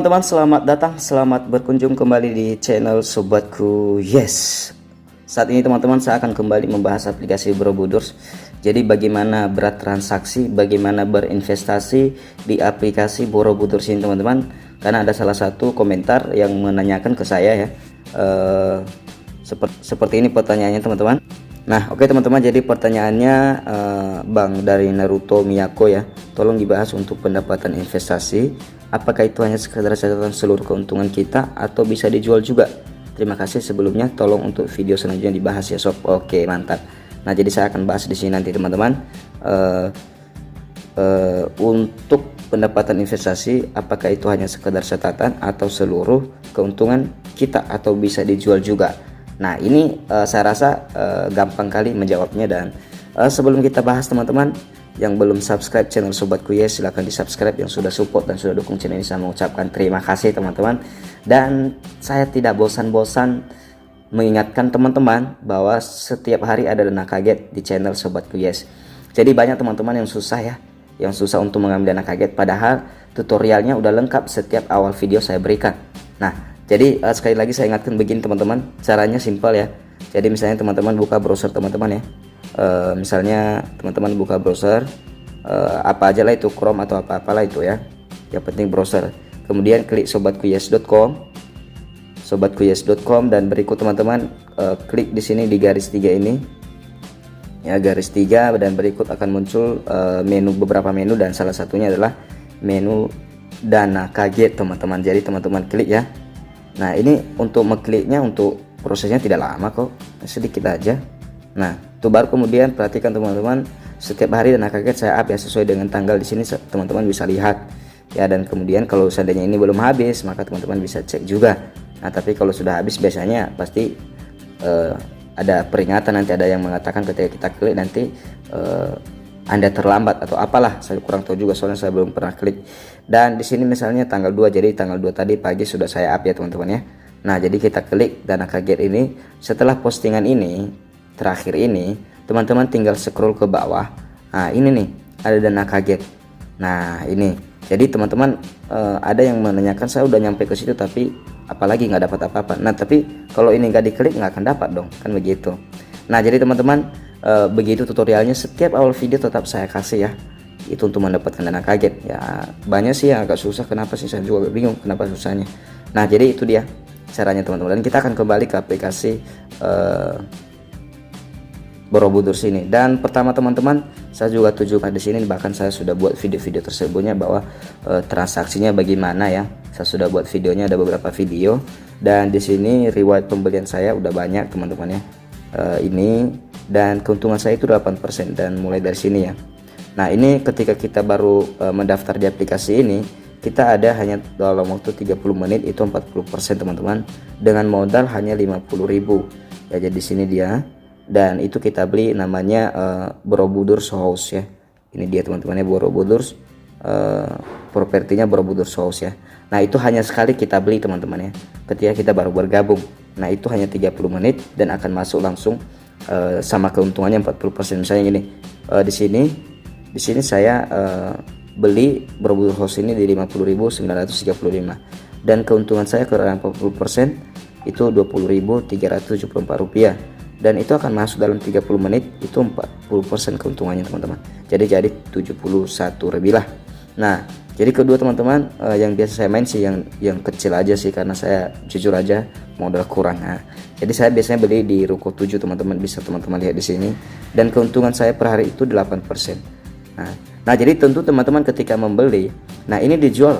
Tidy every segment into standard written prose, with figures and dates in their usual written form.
teman-teman, selamat datang, selamat berkunjung kembali di channel Sobatku Yes. Saat ini teman-teman, saya akan kembali membahas aplikasi Borobudur. Jadi bagaimana berat transaksi, bagaimana berinvestasi di aplikasi Borobudur ini teman-teman. Karena ada salah satu komentar yang menanyakan ke saya ya, seperti ini pertanyaannya teman-teman. Nah oke teman-teman, jadi pertanyaannya Bang dari Naruto Miyako ya, tolong dibahas untuk pendapatan investasi, apakah itu hanya sekedar catatan seluruh keuntungan kita atau bisa dijual juga? Terima kasih sebelumnya, tolong untuk video selanjutnya dibahas ya sob. Oke mantap. Nah jadi saya akan bahas di sini nanti teman-teman, untuk pendapatan investasi, apakah itu hanya sekedar catatan atau seluruh keuntungan kita atau bisa dijual juga? Nah ini saya rasa gampang kali menjawabnya. Dan sebelum kita bahas teman-teman, yang belum subscribe channel Sobatku Yes silahkan di subscribe, yang sudah support dan sudah dukung channel ini saya mengucapkan terima kasih teman-teman. Dan saya tidak bosan-bosan mengingatkan teman-teman bahwa setiap hari ada dana kaget di channel Sobatku Yes. Jadi banyak teman-teman yang susah ya, yang susah untuk mengambil dana kaget, padahal tutorialnya udah lengkap setiap awal video saya berikan. Nah jadi sekali lagi saya ingatkan begini teman-teman, caranya simpel ya. Jadi misalnya teman-teman buka browser teman-teman ya, misalnya teman-teman buka browser apa aja lah itu, Chrome atau apa-apalah itu ya, yang penting browser. Kemudian klik sobatkuyes.com, dan berikut teman-teman klik di sini di garis 3 ini ya, garis 3, dan berikut akan muncul menu, beberapa menu, dan salah satunya adalah menu dana kaget teman-teman. Jadi teman-teman klik ya. Nah ini untuk mengkliknya, untuk prosesnya tidak lama kok, sedikit aja. Nah itu baru kemudian perhatikan teman-teman, setiap hari dana kaget saya up ya, sesuai dengan tanggal di sini teman-teman bisa lihat ya. Dan kemudian kalau seandainya ini belum habis, maka teman-teman bisa cek juga. Nah tapi kalau sudah habis biasanya pasti ada peringatan, nanti ada yang mengatakan ketika kita klik nanti Anda terlambat atau apalah, saya kurang tahu juga soalnya saya belum pernah klik. Dan di sini misalnya tanggal 2, jadi tanggal 2 tadi pagi sudah saya up ya teman-teman ya. Nah jadi kita klik dana kaget ini. Setelah postingan ini terakhir ini, teman-teman tinggal scroll ke bawah. Nah ini nih ada dana kaget. Nah ini jadi teman-teman ada yang menanyakan, saya udah nyampe ke situ tapi apalagi nggak dapat apa-apa. Nah tapi kalau ini nggak diklik nggak akan dapat dong, kan begitu. Nah jadi teman-teman begitu tutorialnya, setiap awal video tetap saya kasih ya, itu untuk mendapatkan dana kaget ya. Banyak sih yang agak susah, kenapa sih, saya juga bingung kenapa susahnya. Nah jadi itu dia caranya teman-teman, dan kita akan kembali ke aplikasi Borobudur sini. Dan pertama teman-teman, saya juga tunjukkan di sini, bahkan saya sudah buat video-video tersebutnya bahwa transaksinya bagaimana ya. Saya sudah buat videonya, ada beberapa video, dan di sini riwayat pembelian saya udah banyak teman-teman ya. Ini dan keuntungan saya itu 8%, dan mulai dari sini ya. Nah ini ketika kita baru mendaftar di aplikasi ini, kita ada hanya dalam waktu 30 menit itu 40% teman-teman, dengan modal hanya 50.000 ya. Jadi sini dia, dan itu kita beli namanya Borobudur House ya. Ini dia teman-teman ya, Borobudur propertinya Borobudur House ya. Nah itu hanya sekali kita beli teman-teman ya, ketika kita baru bergabung. Nah itu hanya 30 menit dan akan masuk langsung sama keuntungannya 40%. Misalnya gini, di sini saya beli Borobudur House ini di 50.935, dan keuntungan saya ke 40% itu 20.374 rupiah, dan itu akan masuk dalam 30 menit, itu 40% keuntungannya teman-teman. Jadi 71 lebih lah. Nah jadi kedua teman-teman, yang biasa saya main sih yang kecil aja sih, karena saya jujur aja modal kurang. Nah, jadi saya biasanya beli di Ruko 7 teman-teman, bisa teman-teman lihat di sini, dan keuntungan saya per hari itu 8%. Nah jadi tentu teman-teman ketika membeli, nah ini dijual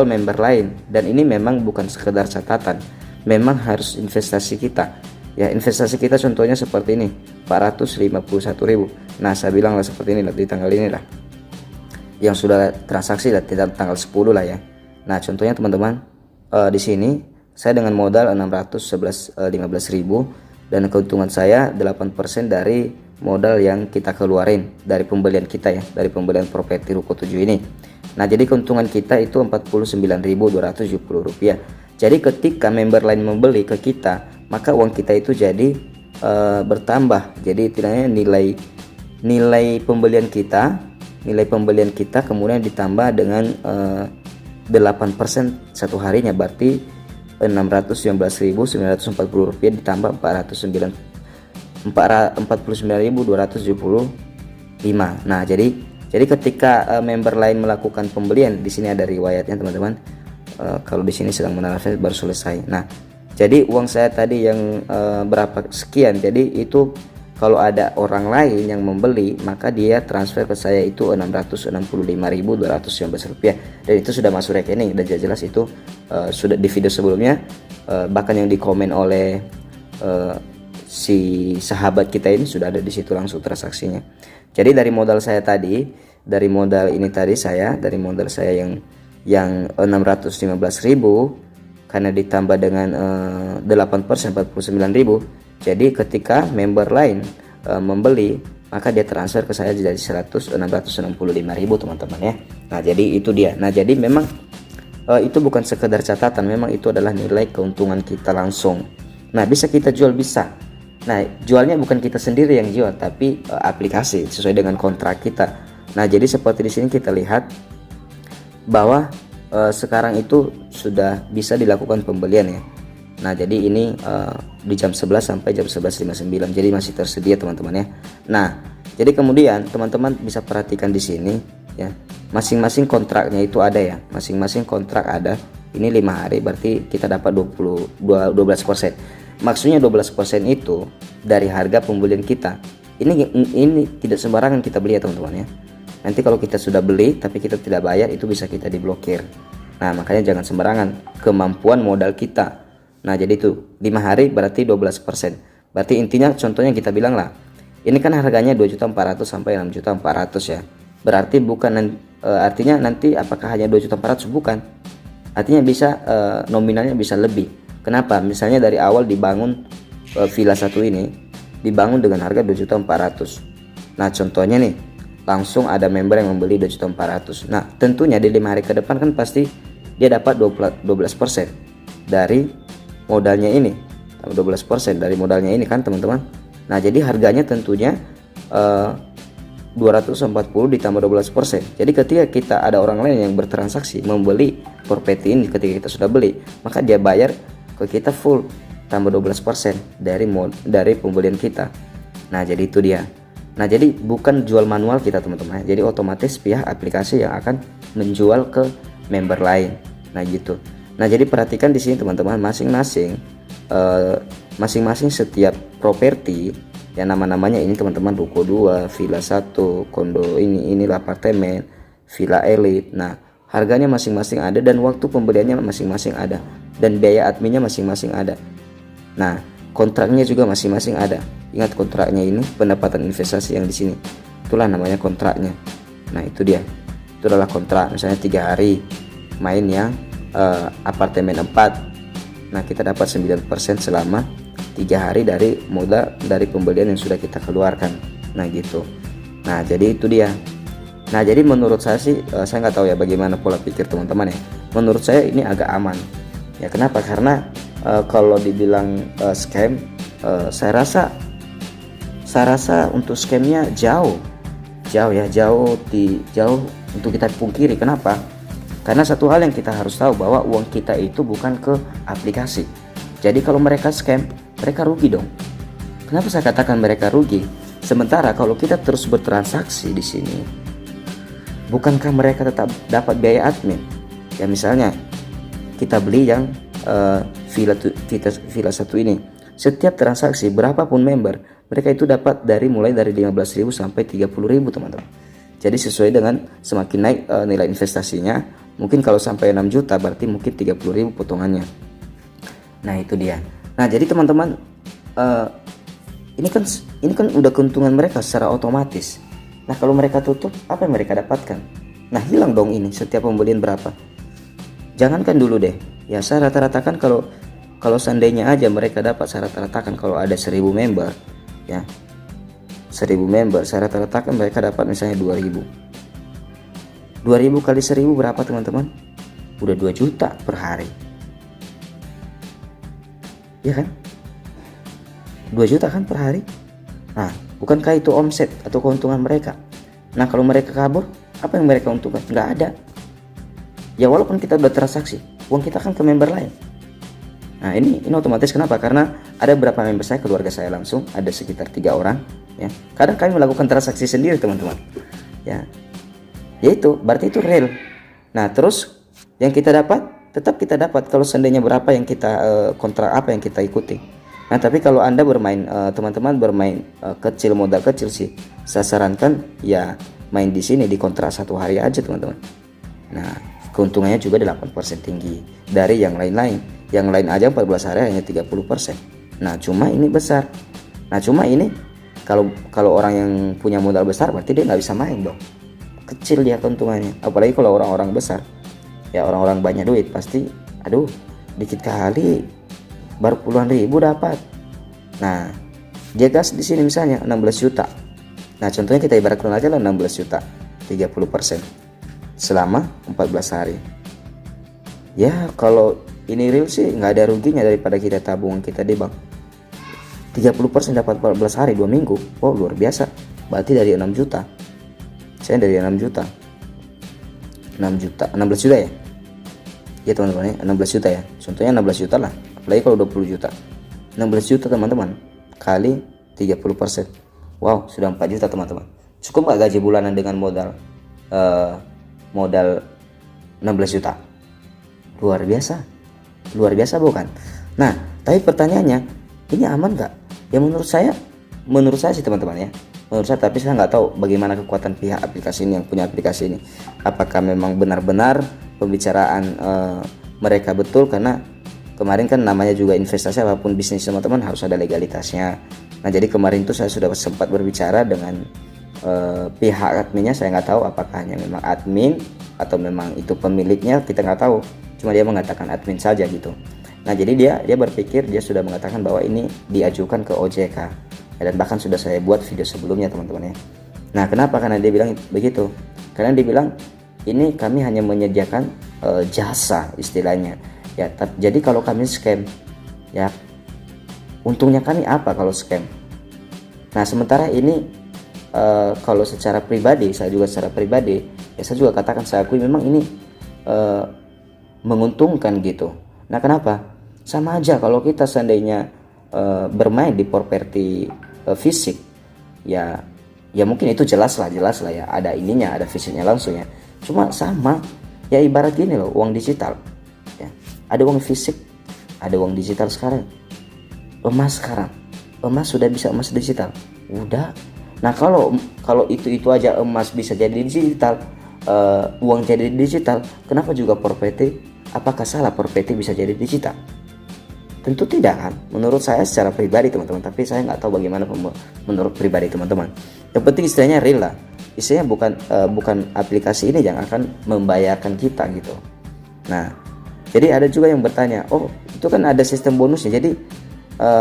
member lain, dan ini memang bukan sekedar catatan, memang harus investasi kita ya. Investasi kita contohnya seperti ini, 451.000. Nah saya bilang lah seperti ini lah, di tanggal ini lah yang sudah transaksi lah, tanggal 10 lah ya. Nah contohnya teman-teman, di sini saya dengan modal 615.000, dan keuntungan saya 8% dari modal yang kita keluarin dari pembelian kita ya, dari pembelian properti Ruko 7 ini. Nah jadi keuntungan kita itu 49.270 rupiah. Jadi ketika member lain membeli ke kita, maka uang kita itu jadi bertambah. Jadi tidaknya nilai pembelian kita kemudian ditambah dengan 8% satu harinya, berarti Rp619.940 ditambah 49.275. Nah, jadi ketika member lain melakukan pembelian, di sini ada riwayatnya teman-teman. Kalau di sini sedang menafsir baru selesai. Nah, jadi uang saya tadi yang berapa sekian, jadi itu kalau ada orang lain yang membeli, maka dia transfer ke saya itu Rp665.215, dan itu sudah masuk rekening. Dan jelas itu sudah di video sebelumnya, bahkan yang dikomen oleh si sahabat kita ini sudah ada di situ langsung transaksinya. Jadi dari modal saya tadi, dari modal saya yang 615.000, karena ditambah dengan 8% 49.000. Jadi ketika member lain membeli, maka dia transfer ke saya jadi 665.000 teman-teman ya. Nah, jadi itu dia. Nah, jadi memang itu bukan sekedar catatan, memang itu adalah nilai keuntungan kita langsung. Nah, bisa kita jual, bisa. Nah, jualnya bukan kita sendiri yang jual, tapi aplikasi sesuai dengan kontrak kita. Nah, jadi seperti di sini kita lihat bahwa sekarang itu sudah bisa dilakukan pembelian ya. Nah, jadi ini di jam 11 sampai jam 11.59, jadi masih tersedia teman-teman ya. Nah, jadi kemudian teman-teman bisa perhatikan di sini ya, masing-masing kontraknya itu ada ya, masing-masing kontrak ada. Ini 5 hari, berarti kita dapat 12%. Maksudnya 12% itu dari harga pembelian kita. Ini tidak sembarangan kita beli ya teman-teman ya. Nanti kalau kita sudah beli tapi kita tidak bayar, itu bisa kita diblokir. Nah, makanya jangan sembarangan, kemampuan modal kita. Nah, jadi itu 5 hari berarti 12%. Berarti intinya contohnya kita bilang lah, ini kan harganya 2.400.000 sampai 6.400.000 ya. Berarti bukan artinya nanti apakah hanya 2.400.000, bukan. Artinya bisa nominalnya bisa lebih. Kenapa? Misalnya dari awal dibangun villa satu ini dibangun dengan harga 2.400.000. Nah, contohnya nih, langsung ada member yang membeli 2.400.000. Nah, tentunya di 5 hari ke depan kan pasti dia dapat 12% dari modalnya ini, 12% dari modalnya ini kan teman-teman. Nah, jadi harganya tentunya 240 ditambah 12%. Jadi ketika kita ada orang lain yang bertransaksi membeli properti ini, ketika kita sudah beli, maka dia bayar ke kita full tambah 12% dari pembelian kita. Nah, jadi itu dia. Nah, jadi bukan jual manual kita teman-teman. Jadi otomatis pihak aplikasi yang akan menjual ke member lain. Nah, gitu. Nah, jadi perhatikan di sini teman-teman, masing-masing setiap properti yang nama-namanya ini teman-teman, ruko 2, villa 1, kondo ini apartemen, villa elit. Nah, harganya masing-masing ada dan waktu pembeliannya masing-masing ada dan biaya adminnya masing-masing ada. Nah, kontraknya juga masing-masing ada. Ingat kontraknya ini pendapatan investasi yang di sini. Itulah namanya kontraknya. Nah, itu dia. Itu adalah kontrak. Misalnya 3 hari main yang apartemen 4. Nah, kita dapat 9% selama 3 hari dari modal dari pembelian yang sudah kita keluarkan. Nah, gitu. Nah, jadi itu dia. Nah, jadi menurut saya sih, saya nggak tahu ya bagaimana pola pikir teman-teman ya. Menurut saya ini agak aman. Ya, kenapa? Karena kalau dibilang scam, saya rasa untuk scamnya jauh untuk kita pungkiri. Kenapa? Karena satu hal yang kita harus tahu, bahwa uang kita itu bukan ke aplikasi. Jadi kalau mereka scam, mereka rugi dong. Kenapa saya katakan mereka rugi? Sementara kalau kita terus bertransaksi di sini, bukankah mereka tetap dapat biaya admin? Ya, misalnya kita beli yang villa satu ini, setiap transaksi berapapun member, mereka itu dapat mulai dari 15.000 sampai 30.000 teman-teman. Jadi sesuai dengan semakin naik nilai investasinya, mungkin kalau sampai 6 juta berarti mungkin 30.000 potongannya. Nah, itu dia. Nah, jadi teman-teman, ini kan udah keuntungan mereka secara otomatis. Nah, kalau mereka tutup, apa yang mereka dapatkan? Nah, hilang dong ini setiap pembelian berapa. Jangankan dulu deh, ya saya rata-ratakan kalau seandainya aja mereka dapat, saya rata-ratakan kalau ada 1.000 member ya, 1.000 member saya rata-ratakan mereka dapat misalnya 2.000 kali 1.000 berapa teman-teman? Udah 2 juta per hari ya kan, 2 juta kan per hari. Nah, bukankah itu omset atau keuntungan mereka? Nah, kalau mereka kabur, apa yang mereka untungkan? Nggak ada. ya walaupun kita udah transaksi, uang kita kan ke member lain. Nah ini otomatis kenapa? Karena ada beberapa member saya, keluarga saya langsung, ada sekitar 3 orang ya. Kadang kami melakukan transaksi sendiri teman-teman ya, yaitu berarti itu real. Nah terus yang kita dapat, tetap kita dapat kalau seandainya berapa yang kita kontrak, apa yang kita ikuti. Nah tapi kalau Anda bermain, teman-teman bermain kecil, modal kecil sih, saya sarankan ya main di sini di kontrak 1 hari aja teman-teman. Nah keuntungannya juga 8% tinggi dari yang lain-lain. Yang lain aja 14 hari hanya 30%. Nah cuma ini besar. Nah cuma ini kalau orang yang punya modal besar berarti dia nggak bisa main dong, kecil dia keuntungannya. Apalagi kalau orang-orang besar ya, orang-orang banyak duit pasti aduh dikit kali baru puluhan ribu dapat. Nah dia gas di sini misalnya 16 juta. Nah contohnya kita ibaratkan aja lah 16 juta 30% selama 14 hari. Ya kalau ini real sih nggak ada ruginya daripada kita tabungan kita di bank. 30% dapat 14 hari 2 minggu. Oh luar biasa. Berarti dari 6 juta. Saya dari 6 juta 16 juta ya. Ya teman-teman ya, 16 juta ya. Contohnya 16 juta lah. Apalagi kalau 20 juta. 16 juta teman-teman kali 30%. Wow, sudah 4 juta teman-teman. Cukup nggak gaji bulanan dengan modal 16 juta? Luar biasa bukan? Nah tapi pertanyaannya, ini aman nggak? Ya menurut saya sih teman-teman ya, menurut saya. Tapi saya nggak tahu bagaimana kekuatan pihak aplikasi ini, yang punya aplikasi ini. Apakah memang benar-benar pembicaraan mereka betul? Karena kemarin kan namanya juga investasi, apapun bisnis teman-teman harus ada legalitasnya. Nah jadi kemarin itu saya sudah sempat berbicara dengan pihak adminnya. Saya nggak tahu apakah hanya memang admin atau memang itu pemiliknya, kita nggak tahu. Cuma dia mengatakan admin saja gitu. Nah jadi dia berpikir, dia sudah mengatakan bahwa ini diajukan ke OJK ya, dan bahkan sudah saya buat video sebelumnya teman-teman ya. Nah kenapa? Karena dia bilang begitu, karena dia bilang ini kami hanya menyediakan jasa istilahnya ya. Jadi kalau kami scam ya, untungnya kami apa kalau scam? Nah sementara ini kalau secara pribadi, saya juga secara pribadi ya, saya juga katakan, saya akui memang ini menguntungkan gitu. Nah kenapa? Sama aja kalau kita seandainya bermain di properti fisik ya mungkin itu jelas lah ya, ada ininya, ada fisiknya langsung ya. Cuma sama ya, ibarat gini loh, uang digital ya. Ada uang fisik, ada uang digital sekarang. Emas sekarang, emas sudah bisa emas digital, udah. Nah kalau itu aja emas bisa jadi digital, uang jadi digital, kenapa juga properti? Apakah salah properti bisa jadi digital? Tentu tidak kan, menurut saya secara pribadi teman-teman. Tapi saya nggak tahu bagaimana menurut pribadi teman-teman. Yang penting istilahnya real lah, istilahnya bukan aplikasi ini yang akan membayarkan kita gitu. Nah jadi ada juga yang bertanya, oh itu kan ada sistem bonusnya, jadi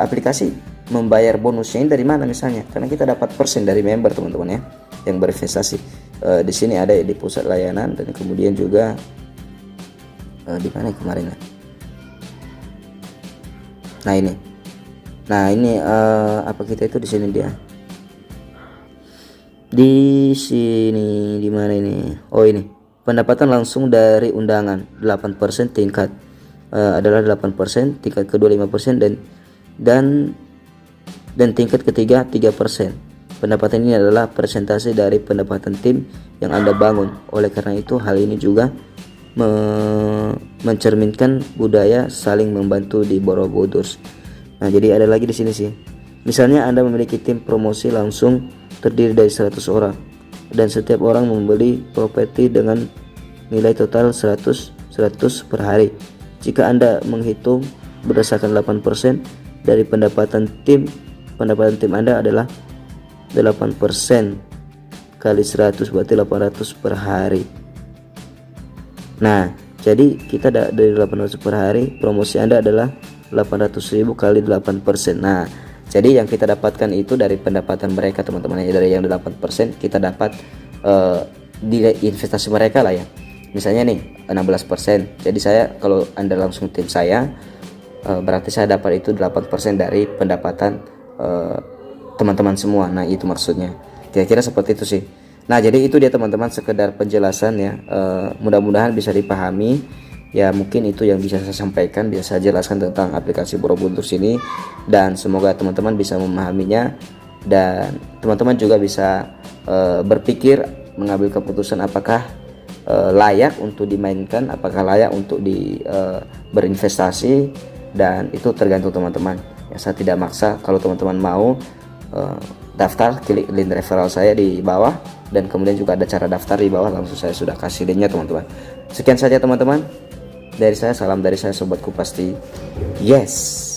aplikasi membayar bonusnya ini dari mana misalnya? Karena kita dapat persen dari member teman-teman ya, yang berinvestasi. Di sini ada di pusat layanan, dan kemudian juga di mana kemarin ya? Nah ini apa kita itu di sini dia. Di sini di mana ini? Oh ini, pendapatan langsung dari undangan 8% tingkat adalah 8%, tingkat kedua 5% dan tingkat ketiga 3%. Pendapatan ini adalah persentase dari pendapatan tim yang Anda bangun. Oleh karena itu hal ini juga mencerminkan budaya saling membantu di Borobudur. Nah jadi ada lagi di sini sih. Misalnya Anda memiliki tim promosi langsung terdiri dari 100 orang dan setiap orang membeli properti dengan nilai total 100 per hari. Jika Anda menghitung berdasarkan 8% dari pendapatan tim Anda adalah 8% kali 100 berarti 800 per hari. Nah jadi kita dari 800 per hari, promosi Anda adalah 800.000 kali 8%. Nah jadi yang kita dapatkan itu dari pendapatan mereka teman-teman ya, dari yang 8% kita dapat di investasi mereka lah ya. Misalnya nih 16%, jadi saya, kalau Anda langsung tim saya, berarti saya dapat itu 8% dari pendapatan teman-teman semua. Nah itu maksudnya, kira-kira seperti itu sih. Nah, jadi itu dia teman-teman, sekedar penjelasan ya. Mudah-mudahan bisa dipahami. Ya, mungkin itu yang bisa saya sampaikan, bisa saya jelaskan tentang aplikasi Borobudur ini, dan semoga teman-teman bisa memahaminya, dan teman-teman juga bisa berpikir mengambil keputusan apakah layak untuk dimainkan, apakah layak untuk berinvestasi, dan itu tergantung teman-teman. Ya, saya tidak maksa. Kalau teman-teman mau daftar, klik link referral saya di bawah, dan kemudian juga ada cara daftar di bawah, langsung saya sudah kasih linknya teman-teman. Sekian saja teman-teman dari saya, salam dari saya Sobat Kupasti. Yes.